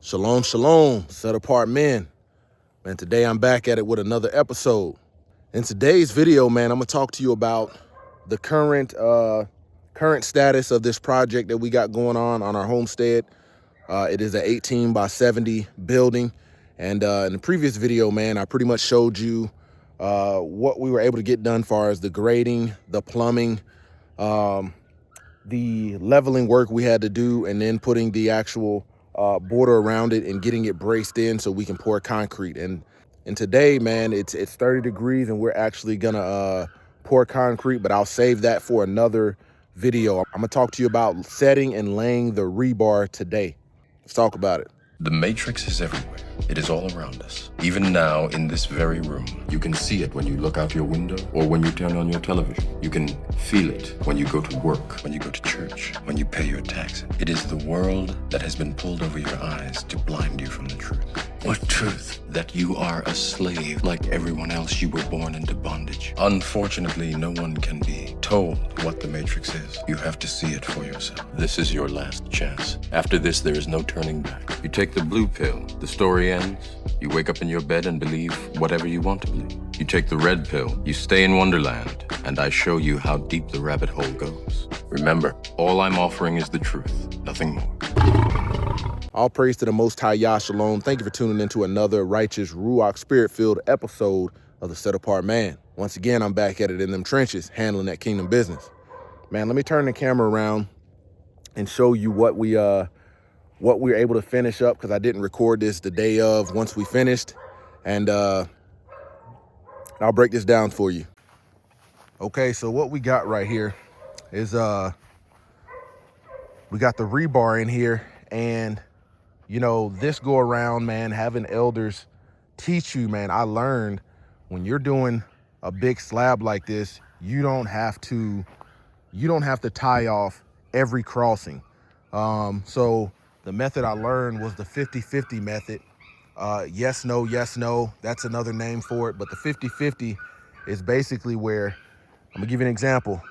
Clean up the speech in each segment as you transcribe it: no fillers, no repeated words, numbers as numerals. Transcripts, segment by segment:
Shalom, shalom, set apart men. Man, today I'm back at it with another episode. In today's video, man, I'm gonna talk to you about the current status of this project that we got going on our homestead. It is an 18 by 70 building. And in the previous video, man, I pretty much showed you what we were able to get done as far as the grading, the plumbing, the leveling work we had to do, and then putting the actual border around it and getting it braced in so we can pour concrete. And today, man, it's 30 degrees and we're actually gonna pour concrete, but I'll save that for another video. I'm gonna talk to you about setting and laying the rebar today. Let's talk about it. The matrix is everywhere. It is all around us. Even now, in this very room, you can see it when you look out your window or when you turn on your television. You can feel it when you go to work, when you go to church, when you pay your taxes. It is the world that has been pulled over your eyes to blind you from the truth. What truth? That you are a slave like everyone else. You were born into bondage. Unfortunately, no one can be told what the matrix is. You have to see it for yourself. This is your last chance. After this, there is no turning back. You take the blue pill, the story ends. You wake up in your bed and believe whatever you want to believe. You take the red pill, you stay in Wonderland, and I show you how deep the rabbit hole goes. Remember, all I'm offering is the truth, nothing more. All praise to the Most High Yah Shalom. Thank you for tuning into another righteous, Ruach, spirit-filled episode of The Set Apart Man. Once again, I'm back at it in them trenches, handling that kingdom business. Man, let me turn the camera around and show you what we were able to finish up, because I didn't record this the day of once we finished. And I'll break this down for you. Okay, so what we got right here is we got the rebar in here. And you know, this go around, man, having elders teach you, man, I learned when you're doing a big slab like this, you don't have to tie off every crossing. So the method I learned was the 50-50 method. Yes, no, yes, no. That's another name for it. But the 50-50 is basically where, I'm gonna give you an example.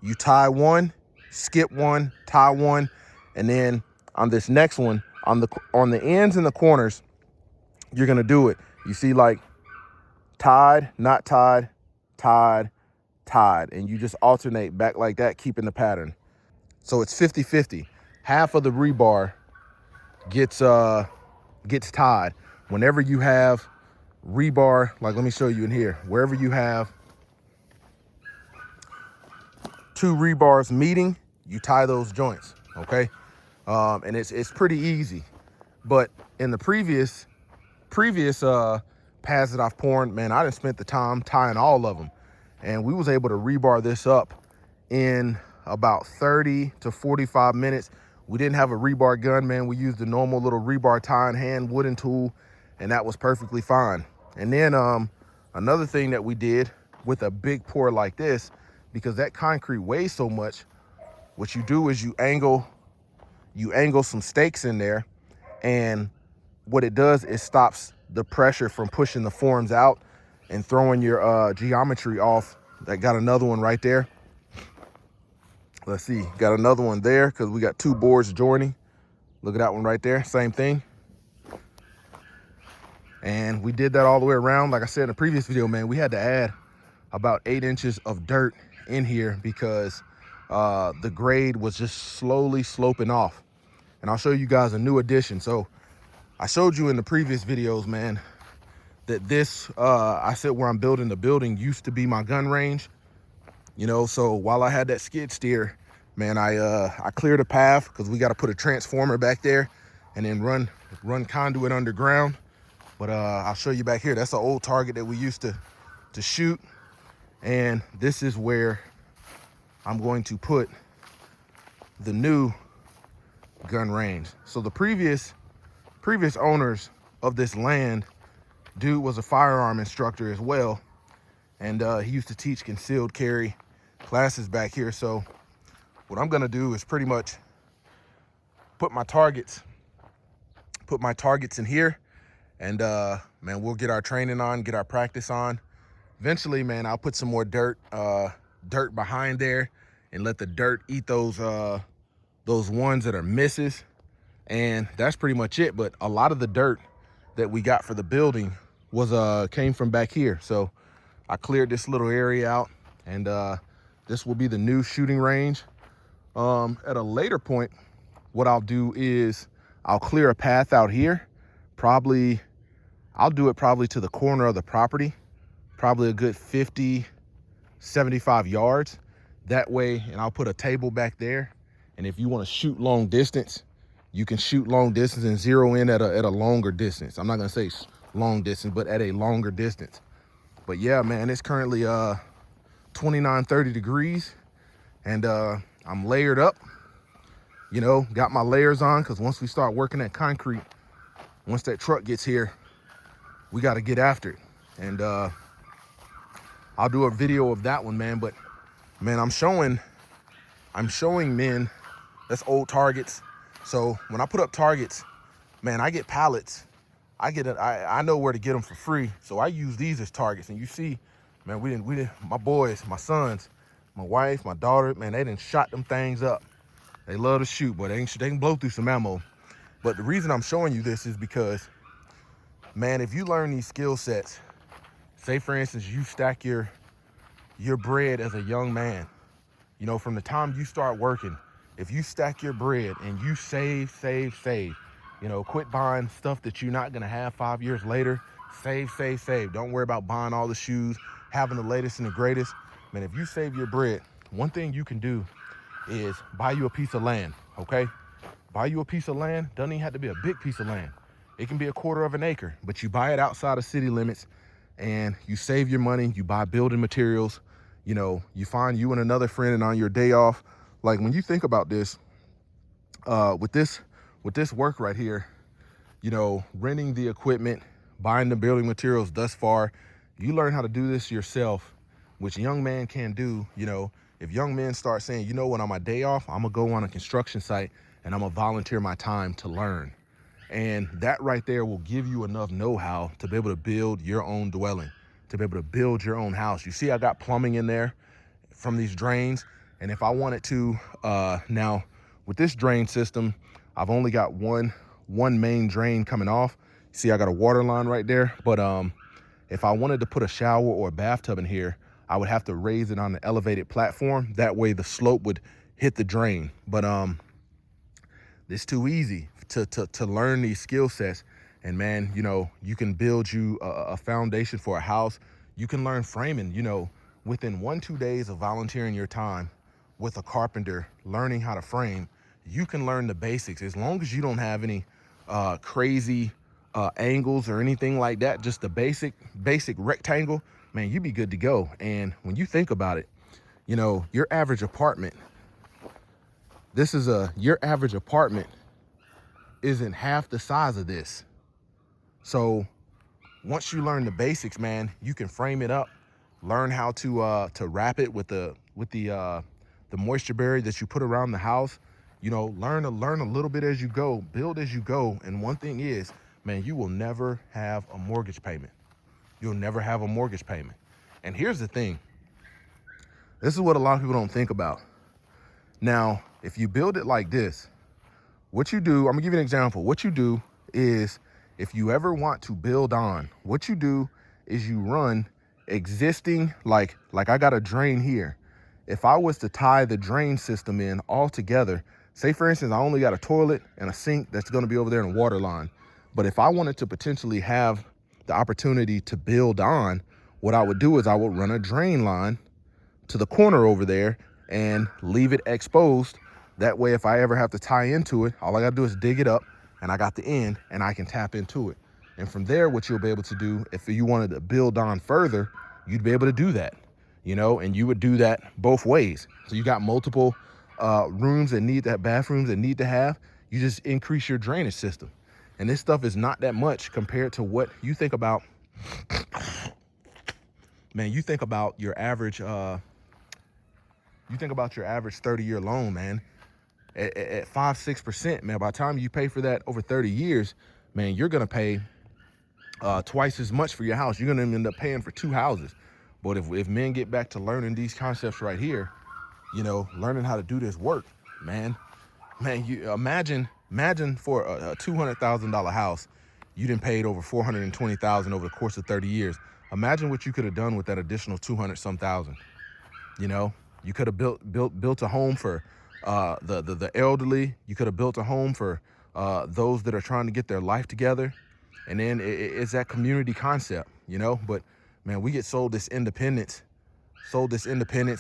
You tie one, skip one, tie one, and then on this next one, on the ends and the corners, you're gonna do it. You see, like tied, not tied, tied, tied, and you just alternate back like that, keeping the pattern. So it's 50-50. Half of the rebar gets tied. Whenever you have rebar, like let me show you in here, wherever you have two rebars meeting, you tie those joints, okay? And it's pretty easy. But in the previous pads that I've poured, man, I done spent the time tying all of them. And we was able to rebar this up in about 30 to 45 minutes. We didn't have a rebar gun, man. We used the normal little rebar tying hand wooden tool, and that was perfectly fine. And then another thing that we did with a big pour like this, because that concrete weighs so much, what you do is you angle some stakes in there, and what it does is stops the pressure from pushing the forms out and throwing your geometry off. That got another one right there. Let's see, got another one there because we got two boards joining. Look at that one right there, same thing. And we did that all the way around. Like I said in the previous video, man, we had to add about 8 inches of dirt in here because the grade was just slowly sloping off. And I'll show you guys a new addition. So I showed you in the previous videos, man, that this, I said where I'm building the building used to be my gun range. You know, so while I had that skid steer, man, I cleared a path because we got to put a transformer back there and then run conduit underground. But I'll show you back here. That's an old target that we used to shoot. And this is where I'm going to put the new gun range. So the previous owners of this land, dude was a firearm instructor as well, and he used to teach concealed carry classes back here. So what I'm gonna do is pretty much put my targets in here, and man, we'll get our training on, get our practice on. Eventually, man, I'll put some more dirt behind there and let the dirt eat those ones that are misses. And that's pretty much it. But a lot of the dirt that we got for the building was came from back here. So I cleared this little area out, and this will be the new shooting range. At a later point, what I'll do is I'll clear a path out here. I'll do it probably to the corner of the property, probably a good 50, 75 yards. That way, and I'll put a table back there. And if you want to shoot long distance, you can shoot long distance and zero in at a longer distance. I'm not gonna say long distance, but at a longer distance. But yeah, man, it's currently 29, 30 degrees, and I'm layered up, you know, got my layers on, because once we start working that concrete, once that truck gets here, we got to get after it. And I'll do a video of that one, man. But man, I'm showing men, that's old targets. So when I put up targets, man, I get pallets. I know where to get them for free. So I use these as targets. And you see, man, we didn't, my boys, my sons, my wife, my daughter, man, they done shot them things up. They love to shoot, but they can blow through some ammo. But the reason I'm showing you this is because, man, if you learn these skill sets, say for instance, you stack your bread as a young man, you know, from the time you start working, if you stack your bread and you save, you know, quit buying stuff that you're not gonna have 5 years later, save. Don't worry about buying all the shoes, having the latest and the greatest. Man, if you save your bread, one thing you can do is buy you a piece of land, okay? Buy you a piece of land. Doesn't even have to be a big piece of land. It can be a quarter of an acre, but you buy it outside of city limits, and you save your money. You buy building materials. You know, you find you and another friend, and on your day off, like when you think about this, with this work right here, you know, renting the equipment, buying the building materials thus far, you learn how to do this yourself, which young man can do. You know, if young men start saying, you know what, on my day off, I'm gonna go on a construction site and I'm gonna volunteer my time to learn. And that right there will give you enough know-how to be able to build your own dwelling, to be able to build your own house. You see, I got plumbing in there from these drains. And if I wanted to, now with this drain system, I've only got one main drain coming off. See, I got a water line right there. But if I wanted to put a shower or a bathtub in here, I would have to raise it on the elevated platform. That way the slope would hit the drain. But it's too easy to learn these skill sets. And man, you know, you can build you a foundation for a house. You can learn framing, you know, within 1-2 days of volunteering your time with a carpenter, learning how to frame. You can learn the basics as long as you don't have any crazy angles or anything like that. Just the basic rectangle, man, you'd be good to go. And when you think about it, you know, your average apartment, your average apartment isn't half the size of this. So once you learn the basics, man, you can frame it up, learn how to wrap it with the moisture barrier that you put around the house. You know, learn a little bit as you go, build as you go. And one thing is, man, you will never have a mortgage payment. You'll never have a mortgage payment. And here's the thing. This is what a lot of people don't think about. Now, if you build it like this, what you do, I'm gonna give you an example. What you do is, if you ever want to build on, what you do is you run existing, like I got a drain here. If I was to tie the drain system in all together, say for instance, I only got a toilet and a sink that's gonna be over there in a water line. But if I wanted to potentially have the opportunity to build on, what I would do is I would run a drain line to the corner over there and leave it exposed. That way, if I ever have to tie into it, all I gotta do is dig it up, and I got the end, and I can tap into it. And from there, what you'll be able to do, if you wanted to build on further, you'd be able to do that, you know, and you would do that both ways. So you got multiple rooms that need to have, bathrooms that need to have, you just increase your drainage system. And this stuff is not that much compared to what you think about. Man, you think about your average, 30-year loan, man. At 5-6%, man, by the time you pay for that over 30 years, man, you're gonna pay twice as much for your house. You're gonna end up paying for 2 houses. But if men get back to learning these concepts right here, you know, learning how to do this work, man, you imagine Imagine for a $200,000 house, you done paid over $420,000 over the course of 30 years. Imagine what you could have done with that additional 200 some thousand. You know, you could have built a home for the elderly. You could have built a home for those that are trying to get their life together. And then it's that community concept, you know. But man, we get sold this independence,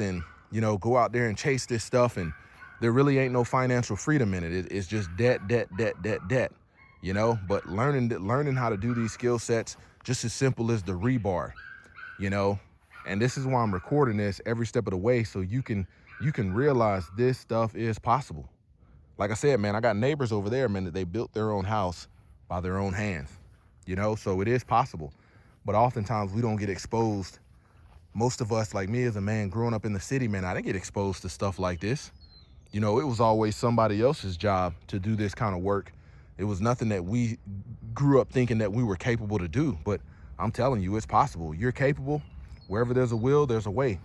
and you know, go out there and chase this stuff, and there really ain't no financial freedom in it. It's just debt, debt, you know. But learning how to do these skill sets, just as simple as the rebar, you know. And this is why I'm recording this every step of the way, so you can realize this stuff is possible. Like I said, man, I got neighbors over there, man, that they built their own house by their own hands, you know. So it is possible, but oftentimes we don't get exposed. Most of us, like me as a man growing up in the city, man, I didn't get exposed to stuff like this. You know, it was always somebody else's job to do this kind of work. It was nothing that we grew up thinking that we were capable to do. But I'm telling you, it's possible. You're capable. Wherever there's a will, there's a way.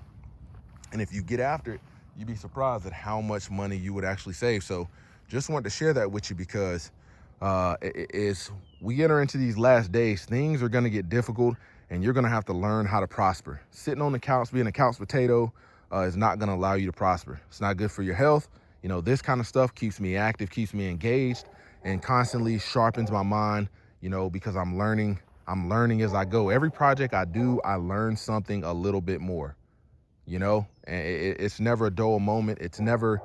And if you get after it, you'd be surprised at how much money you would actually save. So just wanted to share that with you, because as we enter into these last days, things are going to get difficult, and you're going to have to learn how to prosper. Sitting on the couch, being a couch potato, is not going to allow you to prosper. It's not good for your health. You know, this kind of stuff keeps me active, keeps me engaged, and constantly sharpens my mind, you know, because I'm learning as I go. Every project I do, I learn something a little bit more, you know, and it's never a dull moment. It's never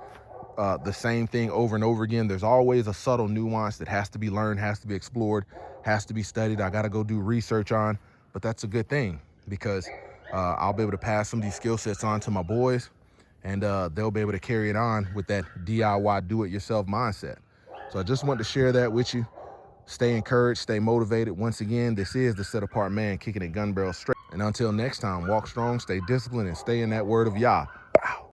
the same thing over and over again. There's always a subtle nuance that has to be learned, has to be explored, has to be studied. I got to go do research on, but that's a good thing, because I'll be able to pass some of these skill sets on to my boys, and they'll be able to carry it on with that DIY do-it-yourself mindset. So I just wanted to share that with you. Stay encouraged, stay motivated. Once again, this is the Set Apart Man, kicking it gun barrel straight. And until next time, walk strong, stay disciplined, and stay in that word of Yah.